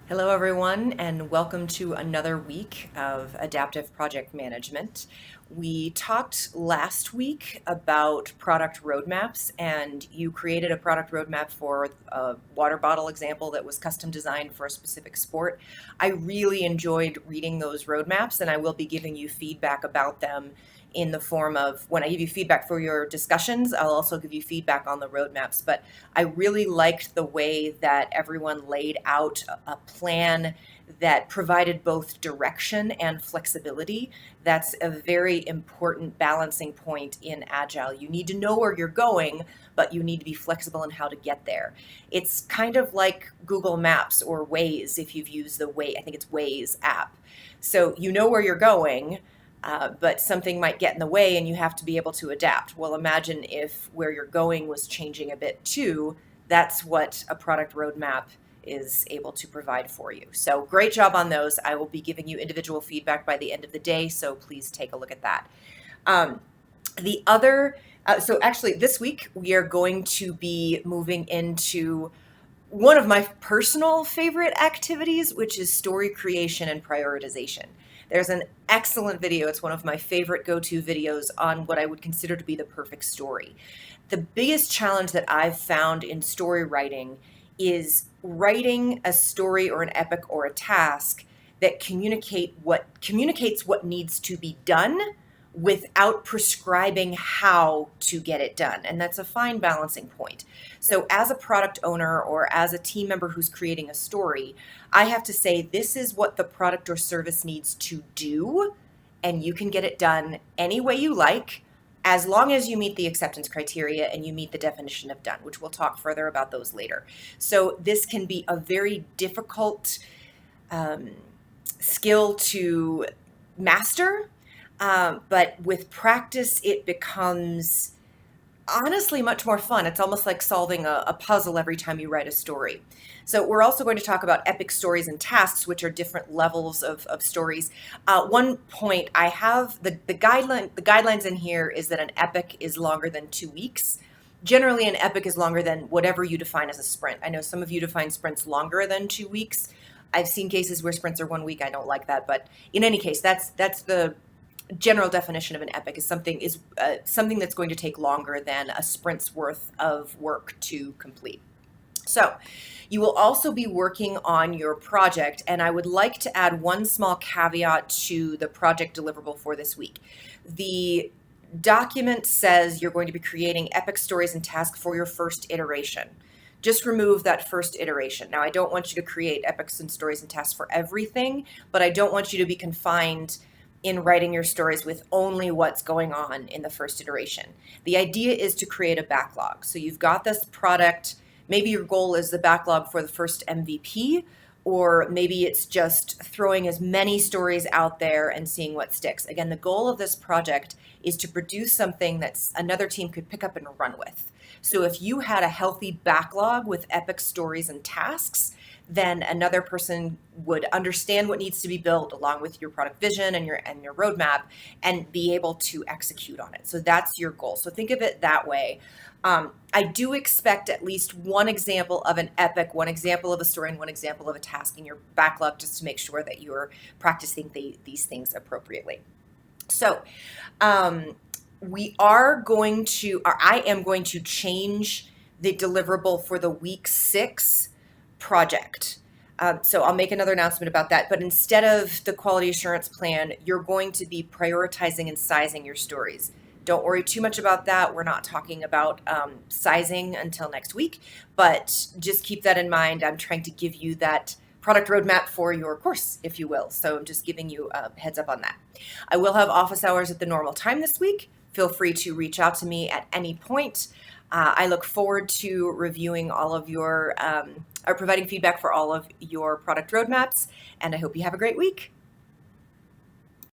Hello, everyone, and welcome to another week of Adaptive Project Management. We talked last week about product roadmaps, and you created a product roadmap for a water bottle example that was custom designed for a specific sport. I really enjoyed reading those roadmaps, and I will be giving you feedback about them in the form of when I give you feedback for your discussions, I'll also give you feedback on the roadmaps. But I really liked the way that everyone laid out a plan that provided both direction and flexibility. That's a very important balancing point in Agile. You need to know where you're going, but you need to be flexible in how to get there. It's kind of like Google Maps or Waze if you've used the Waze, I think it's Waze app. So you know where you're going, but something might get in the way and you have to be able to adapt. Well, imagine if where you're going was changing a bit too. That's what a product roadmap is able to provide for you. So great job on those. I will be giving you individual feedback by the end of the day, so please take a look at that. The other, so actually this week we are going to be moving into one of my personal favorite activities, which is story creation and prioritization. There's an excellent video. It's one of my favorite go-to videos on what I would consider to be the perfect story. The biggest challenge that I've found in story writing is writing a story or an epic or a task that communicates what needs to be done without prescribing how to get it done. And that's a fine balancing point. So as a product owner or as a team member who's creating a story, I have to say, this is what the product or service needs to do, and you can get it done any way you like, as long as you meet the acceptance criteria and you meet the definition of done, which we'll talk further about those later. So this can be a very difficult skill to master, but with practice, it becomes honestly much more fun. It's almost like solving a puzzle every time you write a story. So we're also going to talk about epic stories and tasks, which are different levels of stories. One point I have, the guidelines in here is that an epic is longer than 2 weeks. Generally, an epic is longer than whatever you define as a sprint. I know some of you define sprints longer than 2 weeks. I've seen cases where sprints are 1 week. I don't like that, but in any case, that's the general definition of an epic is something that's going to take longer than a sprint's worth of work to complete. So you will also be working on your project, and I would like to add one small caveat to the project deliverable for this week. The document says you're going to be creating epic stories and tasks for your first iteration. Just remove that first iteration. Now, I don't want you to create epics and stories and tasks for everything, but I don't want you to be confined in writing your stories with only what's going on in the first iteration. The idea is to create a backlog. So you've got this product, maybe your goal is the backlog for the first MVP, or maybe it's just throwing as many stories out there and seeing what sticks. Again, the goal of this project is to produce something that another team could pick up and run with. So if you had a healthy backlog with epic stories and tasks, then another person would understand what needs to be built along with your product vision and your roadmap and be able to execute on it. So that's your goal. So think of it that way. I do expect at least one example of an epic, one example of a story, and one example of a task in your backlog, just to make sure that you're practicing these things appropriately. So I am going to change the deliverable for the week 6 project. So I'll make another announcement about that. But instead of the quality assurance plan, you're going to be prioritizing and sizing your stories. Don't worry too much about that. We're not talking about sizing until next week, but just keep that in mind. I'm trying to give you that product roadmap for your course, if you will. So I'm just giving you a heads up on that. I will have office hours at the normal time this week. Feel free to reach out to me at any point. I look forward to reviewing all of your, or providing feedback for all of your product roadmaps, and I hope you have a great week.